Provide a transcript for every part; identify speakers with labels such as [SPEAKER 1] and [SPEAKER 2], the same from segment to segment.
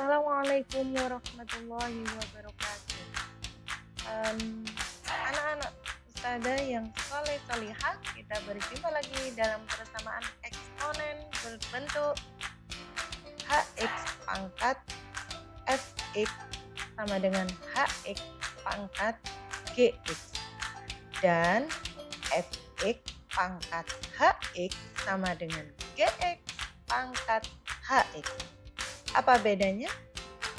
[SPEAKER 1] Assalamualaikum warahmatullahi wabarakatuh. Mmm, Anak-anak ustadzah yang soleh solihah, kita berjumpa lagi dalam persamaan eksponen berbentuk Hx pangkat Fx sama dengan Hx pangkat Gx dan Fx pangkat Hx sama dengan Gx pangkat Hx. Apa bedanya?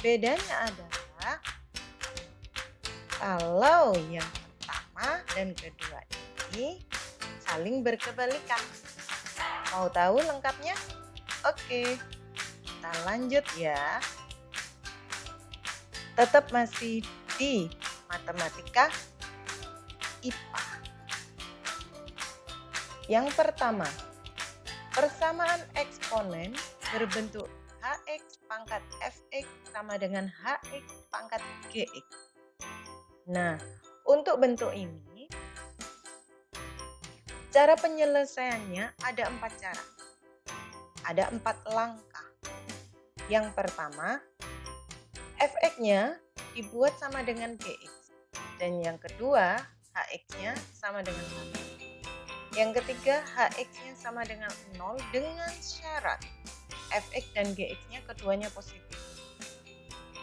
[SPEAKER 1] Bedanya adalah kalau yang pertama dan kedua ini saling berkebalikan. Mau tahu lengkapnya? Oke, kita lanjut ya. Tetap masih di matematika IPA. Yang pertama, persamaan eksponen berbentuk Hx pangkat Fx sama dengan Hx pangkat Gx. Nah, untuk bentuk ini, cara penyelesaiannya ada 4 cara. Ada 4 langkah. Yang pertama, Fx-nya dibuat sama dengan Gx. Dan yang kedua, Hx-nya sama dengan 1. Yang ketiga, Hx-nya sama dengan 0 dengan syarat Fx dan Gx-nya keduanya positif.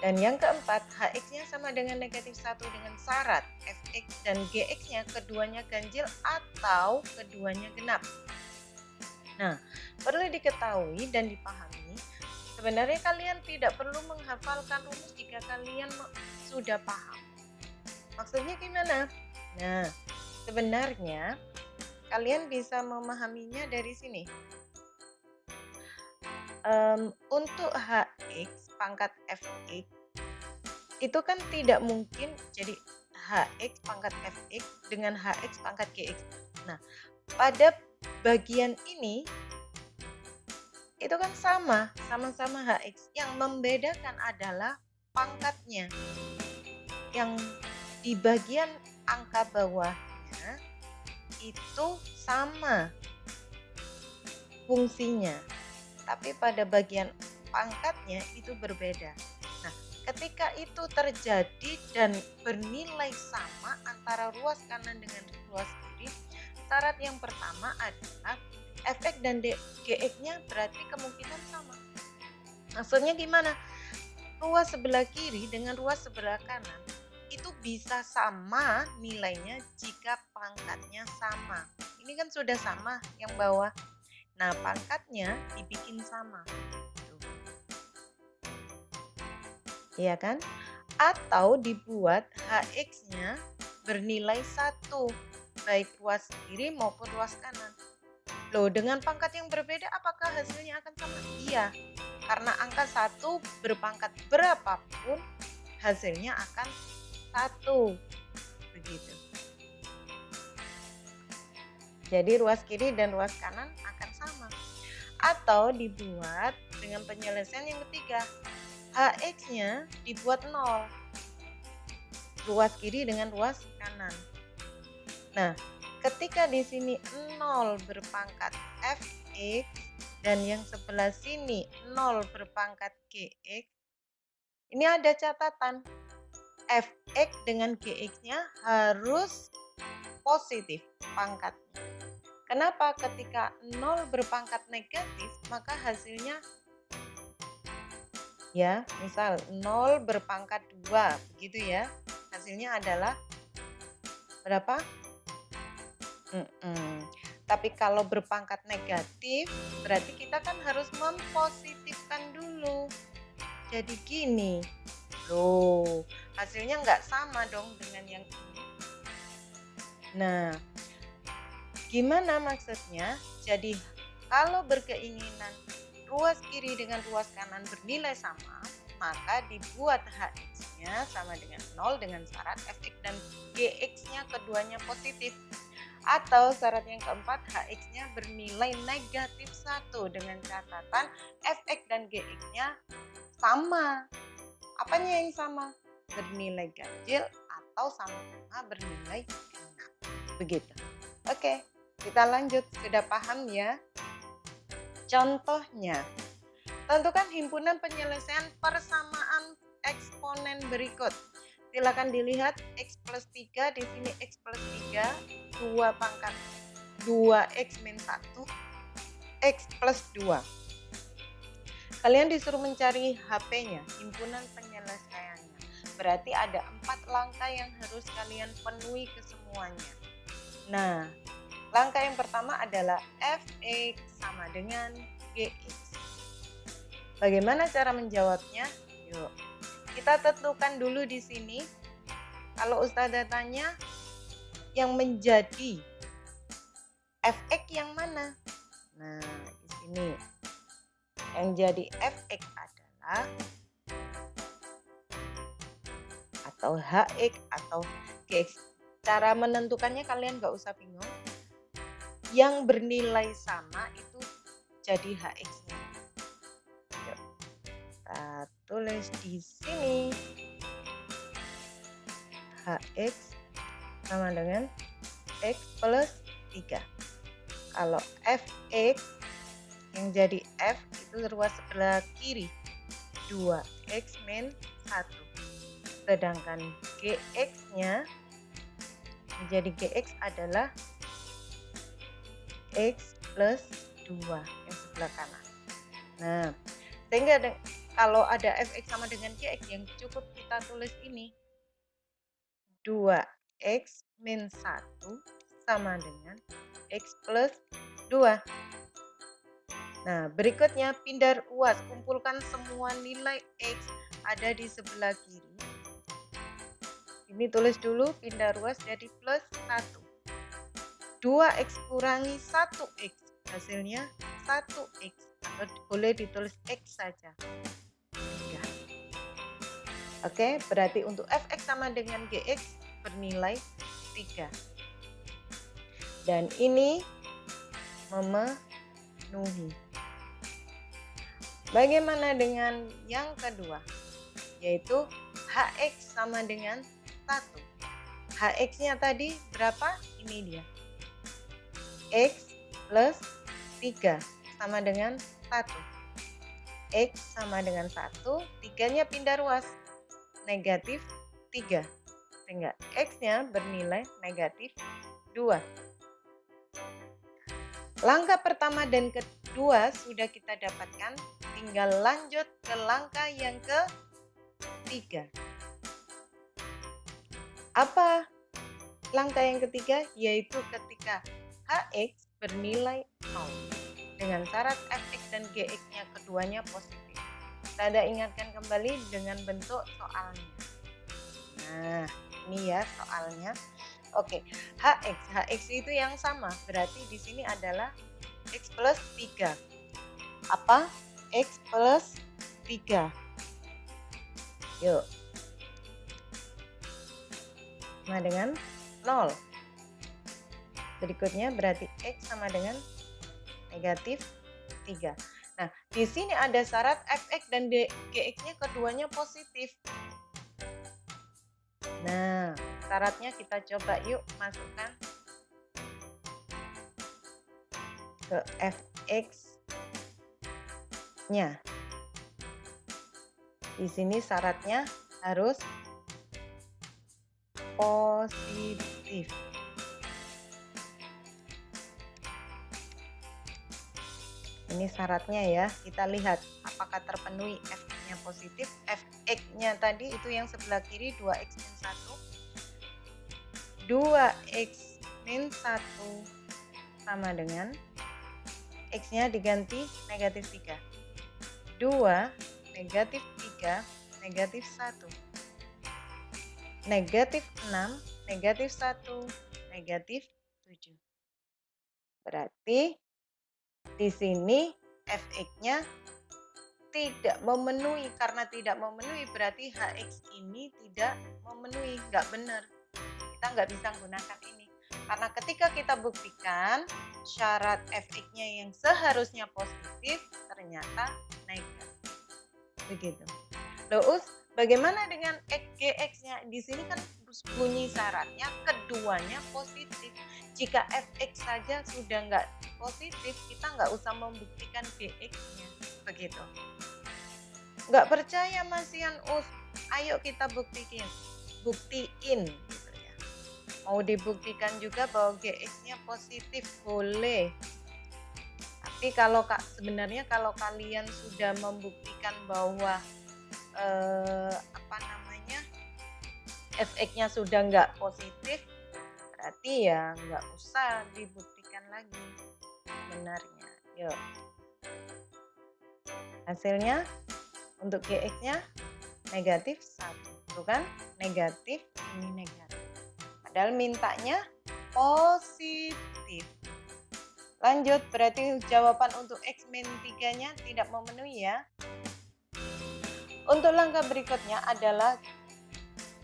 [SPEAKER 1] Dan yang keempat, Hx-nya sama dengan negatif 1 dengan syarat Fx dan Gx-nya keduanya ganjil atau keduanya genap. Nah, perlu diketahui dan dipahami, sebenarnya kalian tidak perlu menghafalkan rumus jika kalian sudah paham. Maksudnya gimana? Nah, sebenarnya kalian bisa memahaminya dari sini. Untuk Hx pangkat Fx itu kan tidak mungkin jadi Hx pangkat Fx dengan Hx pangkat Gx. Nah, pada bagian ini itu kan sama-sama Hx. Yang membedakan adalah pangkatnya. Yang di bagian angka bawahnya itu sama fungsinya, tapi pada bagian pangkatnya itu berbeda. Nah, ketika itu terjadi dan bernilai sama antara ruas kanan dengan ruas kiri, syarat yang pertama adalah Fx dan Gx-nya berarti kemungkinan sama. Maksudnya gimana? Ruas sebelah kiri dengan ruas sebelah kanan itu bisa sama nilainya jika pangkatnya sama. Ini kan sudah sama yang bawah. Nah, pangkatnya dibikin sama. Iya kan? Atau dibuat Hx-nya bernilai 1, baik ruas kiri maupun ruas kanan. Loh, dengan pangkat yang berbeda apakah hasilnya akan sama? Iya, karena angka 1 berpangkat berapapun hasilnya akan 1. Begitu. Jadi ruas kiri dan ruas kanan akan sama. Atau dibuat dengan penyelesaian yang ketiga. Hx-nya dibuat 0. Ruas kiri dengan ruas kanan. Nah, ketika di sini 0 berpangkat Fx dan yang sebelah sini 0 berpangkat Gx, ini ada catatan. Fx dengan Gx-nya harus positif pangkatnya. Kenapa? Ketika 0 berpangkat negatif, maka hasilnya ya, misal 0 berpangkat 2, begitu ya. Hasilnya adalah berapa? Tapi kalau berpangkat negatif, berarti kita kan harus mempositifkan dulu. Jadi gini, loh, hasilnya nggak sama dong dengan yang ini. Nah, gimana maksudnya? Jadi kalau berkeinginan ruas kiri dengan ruas kanan bernilai sama, maka dibuat Hx-nya sama dengan 0 dengan syarat Fx dan Gx-nya keduanya positif. Atau syarat yang keempat, Hx-nya bernilai negatif 1 dengan catatan Fx dan Gx-nya sama. Apanya yang sama? Bernilai ganjil atau sama-sama bernilai genap. Begitu. Oke, kita lanjut. Sudah paham ya? Contohnya, Tentukan himpunan penyelesaian persamaan eksponen berikut. Silakan dilihat X plus 3, di sini X plus 3, 2 pangkat 2X min 1, X plus 2. Kalian disuruh mencari HP-nya, himpunan penyelesaiannya. Berarti ada 4 langkah yang harus kalian penuhi kesemuanya. Nah, langkah yang pertama adalah Fx sama dengan Gx. Bagaimana cara menjawabnya? Yuk, kita tentukan dulu di sini. Kalau Ustazah tanya, yang menjadi Fx yang mana? Nah, di sini yang jadi Fx adalah atau Hx atau Gx. Cara menentukannya kalian nggak usah bingung. Yang bernilai sama itu jadi Hx-nya. Kita tulis di sini Hx sama dengan X plus 3. Kalau Fx yang jadi F itu ruas sebelah kiri 2X min 1. Sedangkan Gx-nya menjadi Gx adalah X plus 2 yang sebelah kanan. Nah, sehingga kalau ada Fx sama dengan Gx yang cukup kita tulis ini 2X min 1 sama dengan X plus 2. Nah, berikutnya pindah ruas, kumpulkan semua nilai X ada di sebelah kiri. Ini tulis dulu pindah ruas jadi plus 1. 2X kurangi 1X, hasilnya 1X. Atau boleh ditulis X saja. Ya. Oke, berarti untuk Fx sama dengan Gx bernilai 3. Dan ini memenuhi. Bagaimana dengan yang kedua? Yaitu Hx sama dengan 1. Hx-nya tadi berapa? Ini dia. X plus 3 sama dengan 1. X sama dengan 1, 3-nya pindah ruas. Negatif 3. Sehingga X-nya bernilai negatif 2. Langkah pertama dan kedua sudah kita dapatkan, tinggal lanjut ke langkah yang ketiga. Apa langkah yang ketiga? Yaitu ketika Hx bernilai 0 dengan syarat Fx dan Gx-nya keduanya positif. Saya ingatkan kembali dengan bentuk soalnya. Nah, ini ya soalnya. Oke, Hx itu yang sama, berarti di sini adalah X plus 3. Apa? X plus 3. Yuk. Sama dengan 0. Berikutnya berarti X sama dengan negatif 3. Nah, di sini ada syarat Fx dan Gx-nya keduanya positif. Nah, syaratnya kita coba yuk masukkan ke Fx-nya. Di sini syaratnya harus positif. Ini syaratnya ya, kita lihat apakah terpenuhi Fx-nya positif. Fx-nya tadi itu yang sebelah kiri 2X min 1. 2X min 1 sama dengan X-nya diganti negatif 3. 2 negatif 3 negatif 1. Negatif 6 negatif 1 negatif 7. Berarti di sini Fx-nya tidak memenuhi. Karena tidak memenuhi berarti Hx ini tidak memenuhi, nggak benar. Kita nggak bisa menggunakan ini. Karena ketika kita buktikan syarat Fx-nya yang seharusnya positif ternyata negatif. Begitu. Loh, bagaimana dengan Gx-nya? Di sini kan bunyi syaratnya keduanya positif. Jika Fx saja sudah nggak positif, kita nggak usah membuktikan Gx-nya. Begitu. Nggak percaya Mas Yan, ayo kita buktiin gitu ya. Mau dibuktikan juga bahwa GX-nya positif, boleh. Tapi sebenarnya kalau kalian sudah membuktikan bahwa apa namanya, efeknya sudah nggak positif, berarti ya nggak usah dibuktikan lagi sebenarnya. Yuk, hasilnya untuk GX-nya negatif 1, tuh kan? Negatif, ini negatif. Padahal mintanya positif. Lanjut, berarti jawaban untuk X min 3-nya tidak memenuhi ya. Untuk langkah berikutnya adalah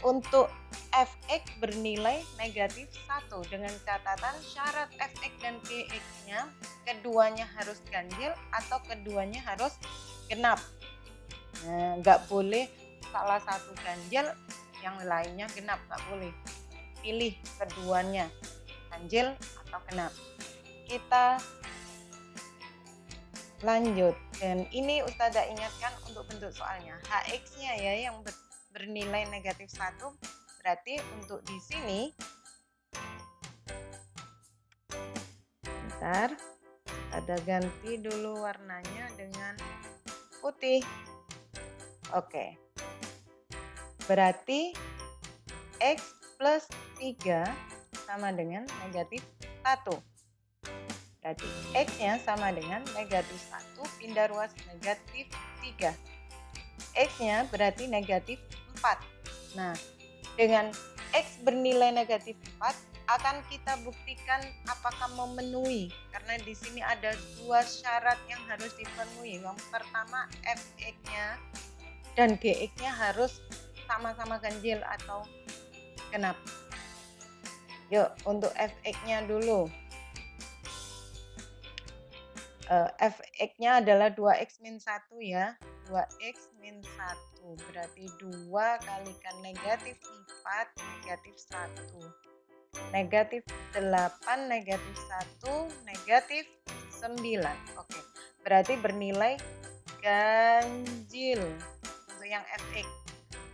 [SPEAKER 1] untuk fx bernilai negatif 1 dengan catatan syarat fx dan gx-nya keduanya harus ganjil atau keduanya harus genap. Nah, nggak boleh salah satu ganjil, yang lainnya genap, nggak boleh. Pilih keduanya, ganjil atau genap. Kita lanjut, dan ini Ustazah ingatkan untuk bentuk soalnya. Hx-nya ya yang bernilai negatif 1, berarti untuk di sini, bentar, ada ganti dulu warnanya dengan putih. Oke, berarti X plus 3 sama dengan negatif 1. Berarti X-nya sama dengan negatif 1 pindah ruas negatif 3. X-nya berarti negatif 4. Nah, dengan X bernilai negatif 4 akan kita buktikan apakah memenuhi. Karena di sini ada dua syarat yang harus dipenuhi. Yang pertama, Fx-nya dan Gx-nya harus sama-sama ganjil atau genap. Yuk, untuk Fx-nya dulu. Fx-nya adalah 2x min 1 ya. 2x min 1 berarti 2 kalikan negatif 4 negatif 1. Negatif 8 negatif 1 negatif 9. Oke, berarti bernilai ganjil untuk yang Fx.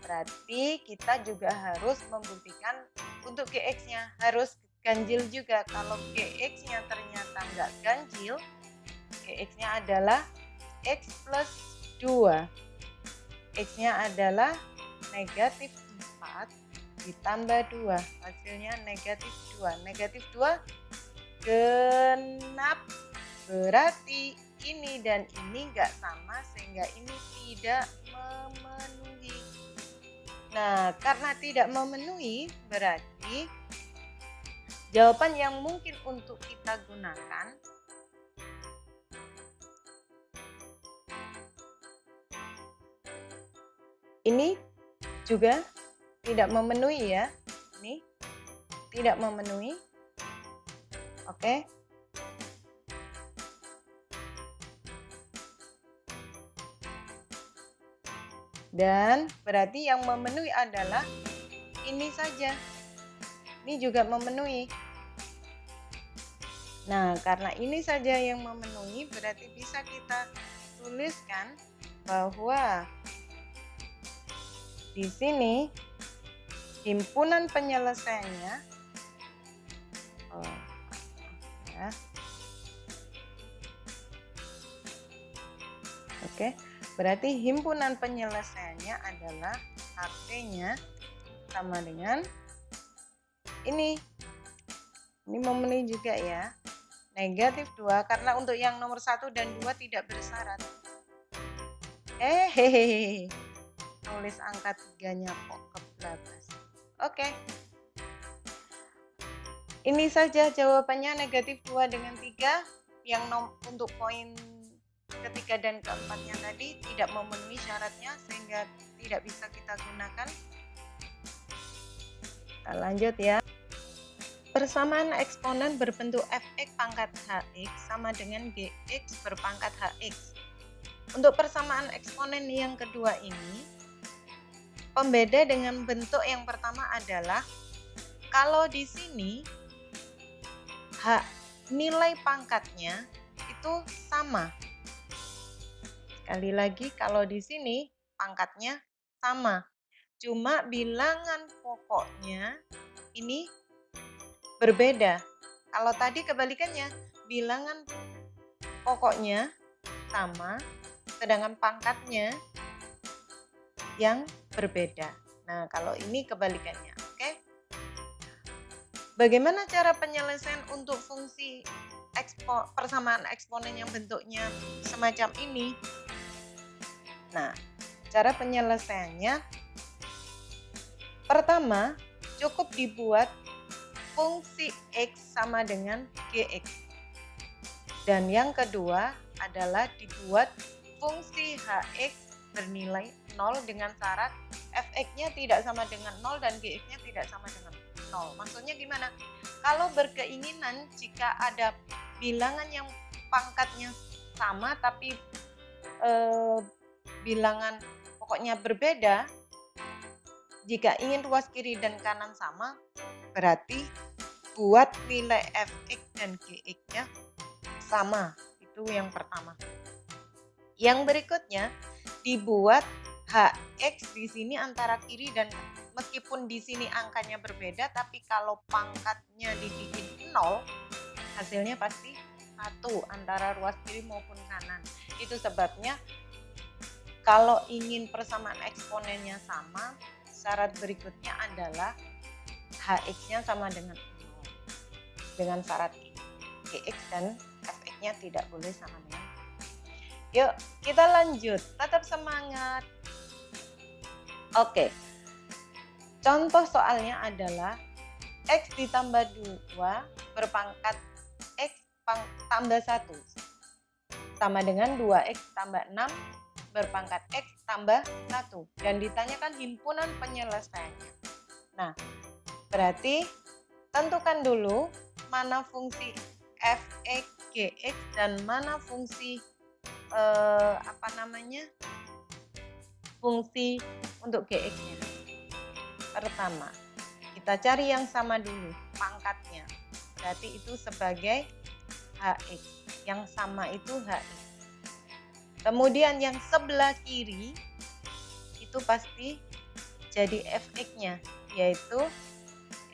[SPEAKER 1] Berarti kita juga harus membuktikan untuk Gx-nya harus ganjil juga. Kalau Gx-nya ternyata nggak ganjil, Gx-nya adalah X plus 2. X-nya adalah negatif 4 ditambah 2. Hasilnya negatif 2. Negatif 2 genap. Berarti ini dan ini nggak sama sehingga ini tidak memenuhi. Nah, karena tidak memenuhi berarti jawaban yang mungkin untuk kita gunakan ini juga tidak memenuhi ya. Ini tidak memenuhi. Oke. Dan berarti yang memenuhi adalah ini saja. Ini juga memenuhi. Nah, karena ini saja yang memenuhi berarti bisa kita tuliskan bahwa di sini himpunan penyelesaiannya ya. Oke, berarti himpunan penyelesaiannya adalah HP-nya sama dengan ini. Ini memenuhi juga ya. Negatif 2 karena untuk yang nomor 1 dan 2 tidak bersyarat. Hehehe. Tulis angka 3-nya kok kebablas. Oke. Ini saja jawabannya negatif 2 dengan 3. Yang untuk poin ketiga dan keempatnya tadi tidak memenuhi syaratnya sehingga tidak bisa kita gunakan. Kita lanjut ya. Persamaan eksponen berbentuk fx pangkat hx sama dengan gx berpangkat hx. Untuk persamaan eksponen yang kedua ini, pembeda dengan bentuk yang pertama adalah kalau di sini nilai pangkatnya itu sama. Sekali lagi, kalau di sini pangkatnya sama. Cuma bilangan pokoknya ini berbeda. Kalau tadi kebalikannya, bilangan pokoknya sama, sedangkan pangkatnya yang berbeda. Nah, kalau ini kebalikannya, oke? Bagaimana cara penyelesaian untuk fungsi persamaan eksponen yang bentuknya semacam ini? Nah, cara penyelesaiannya pertama, cukup dibuat fungsi X sama dengan Gx. Dan yang kedua adalah dibuat fungsi Hx bernilai 0 dengan syarat Fx-nya tidak sama dengan 0 dan Gx-nya tidak sama dengan 0. Maksudnya gimana? Kalau berkeinginan jika ada bilangan yang pangkatnya sama tapi bilangan pokoknya berbeda, jika ingin ruas kiri dan kanan sama, berarti buat nilai Fx dan Gx-nya sama. Itu yang pertama. Yang berikutnya, dibuat Hx di sini antara kiri dan meskipun di sini angkanya berbeda, tapi kalau pangkatnya dibikin 0, hasilnya pasti 1 antara ruas kiri maupun kanan. Itu sebabnya kalau ingin persamaan eksponennya sama, syarat berikutnya adalah Hx-nya sama dengan 0. Dengan syarat Gx dan Fx-nya tidak boleh sama dengan 0. Yuk, kita lanjut. Tetap semangat. Oke. Contoh soalnya adalah X ditambah 2 berpangkat X tambah 1 sama dengan 2X tambah 6 berpangkat X tambah 1. Dan ditanyakan himpunan penyelesaiannya. Nah, berarti tentukan dulu mana fungsi Fx, Gx, dan mana fungsi fungsi untuk Gx-nya. Pertama, kita cari yang sama dulu, pangkatnya. Berarti itu sebagai Hx. Yang sama itu Hx. Kemudian yang sebelah kiri itu pasti jadi Fx-nya, yaitu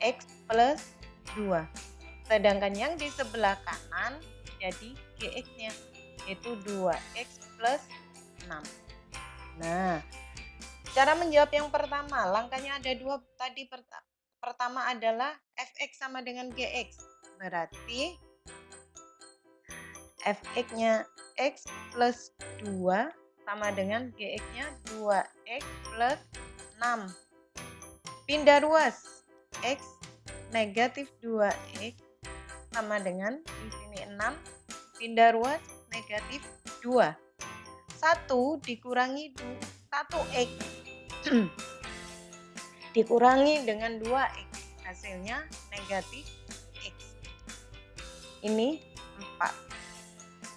[SPEAKER 1] X plus 2. Sedangkan yang di sebelah kanan jadi Gx-nya, yaitu 2X plus 6. Nah, cara menjawab yang pertama, langkahnya ada dua tadi. Pertama adalah Fx sama dengan Gx. Berarti Fx-nya X plus 2 sama dengan Gx-nya 2X plus 6. Pindah ruas, X negatif 2X sama dengan di sini 6. Pindah ruas negatif 2. 1 dikurangi 1X dikurangi dengan 2X. Hasilnya negatif X. Ini 4.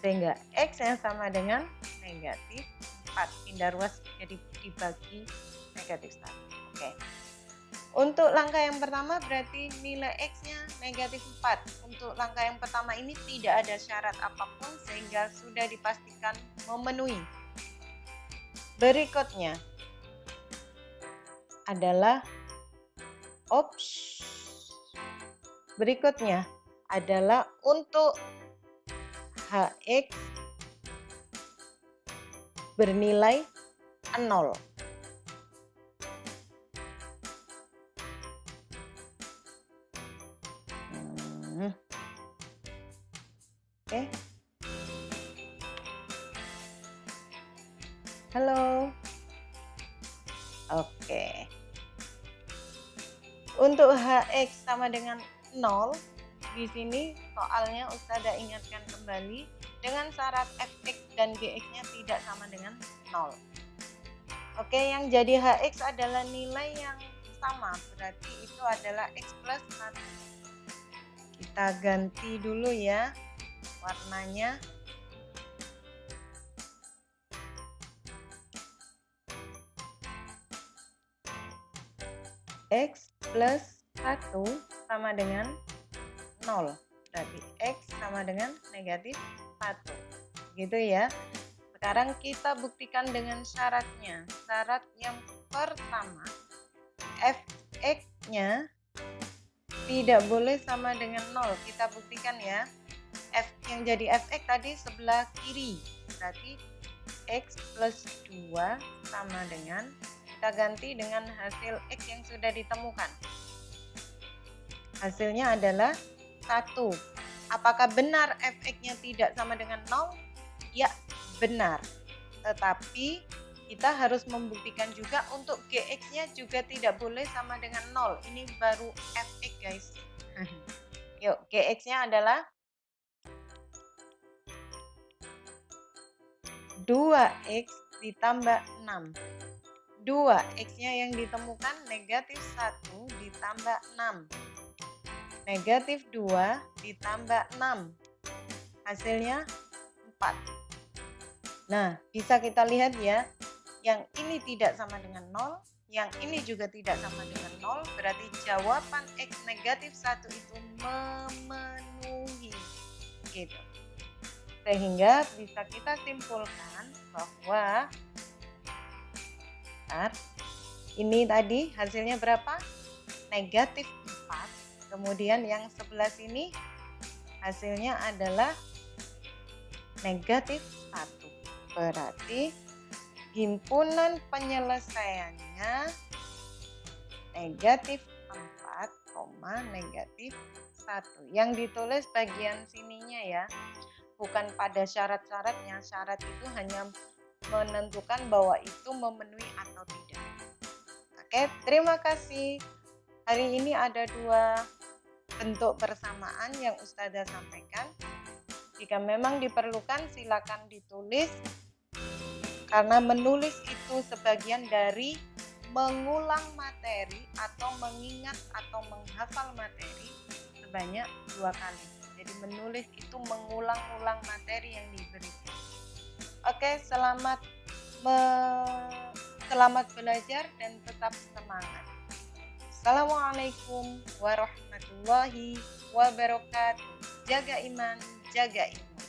[SPEAKER 1] Sehingga X yang sama dengan negatif 4. Pindah ruas jadi dibagi negatif 1. Oke. Untuk langkah yang pertama berarti nilai X-nya negatif 4. Untuk langkah yang pertama ini tidak ada syarat apapun sehingga sudah dipastikan memenuhi. Berikutnya adalah untuk Hx bernilai 0. Oke. Halo. Oke. Untuk Hx sama dengan 0, di sini soalnya Ustazah ingatkan kembali dengan syarat Fx dan Gx-nya tidak sama dengan 0. Oke, yang jadi Hx adalah nilai yang sama, berarti itu adalah X plus 1. Kita ganti dulu ya warnanya. X plus 1 sama dengan 0. Berarti X sama dengan negatif 1. Gitu ya. Sekarang kita buktikan dengan syaratnya. Syarat yang pertama, fx-nya tidak boleh sama dengan 0. Kita buktikan ya. F yang jadi fx tadi sebelah kiri. Berarti x plus 2 sama dengan, kita ganti dengan hasil x yang sudah ditemukan. Hasilnya adalah 1. Apakah benar fx-nya tidak sama dengan 0? Ya, benar. Tetapi kita harus membuktikan juga untuk gx-nya juga tidak boleh sama dengan 0. Ini baru fx guys. Yuk, gx-nya adalah 2x ditambah 6. 2x-nya yang ditemukan negatif 1 ditambah 6. Negatif 2 ditambah 6. Hasilnya 4. Nah, bisa kita lihat ya, yang ini tidak sama dengan 0, yang ini juga tidak sama dengan 0, berarti jawaban x negatif 1 itu memenuhi. Gitu. Sehingga bisa kita simpulkan bahwa ini tadi hasilnya berapa? Negatif 4. Kemudian yang sebelah sini hasilnya adalah negatif 1. Berarti himpunan penyelesaiannya negatif 4, negatif 1. Yang ditulis bagian sininya ya. Bukan pada syarat-syaratnya. Syarat itu hanya menentukan bahwa itu memenuhi atau tidak. Oke, terima kasih. Hari ini ada 2 bentuk persamaan yang Ustazah sampaikan. Jika memang diperlukan silakan ditulis. Karena menulis itu sebagian dari mengulang materi atau mengingat atau menghafal materi sebanyak 2 kali. Jadi menulis itu mengulang-ulang materi yang diberikan. Oke, selamat belajar dan tetap semangat. Assalamualaikum warahmatullahi wabarakatuh. Jaga iman, jaga ilmu.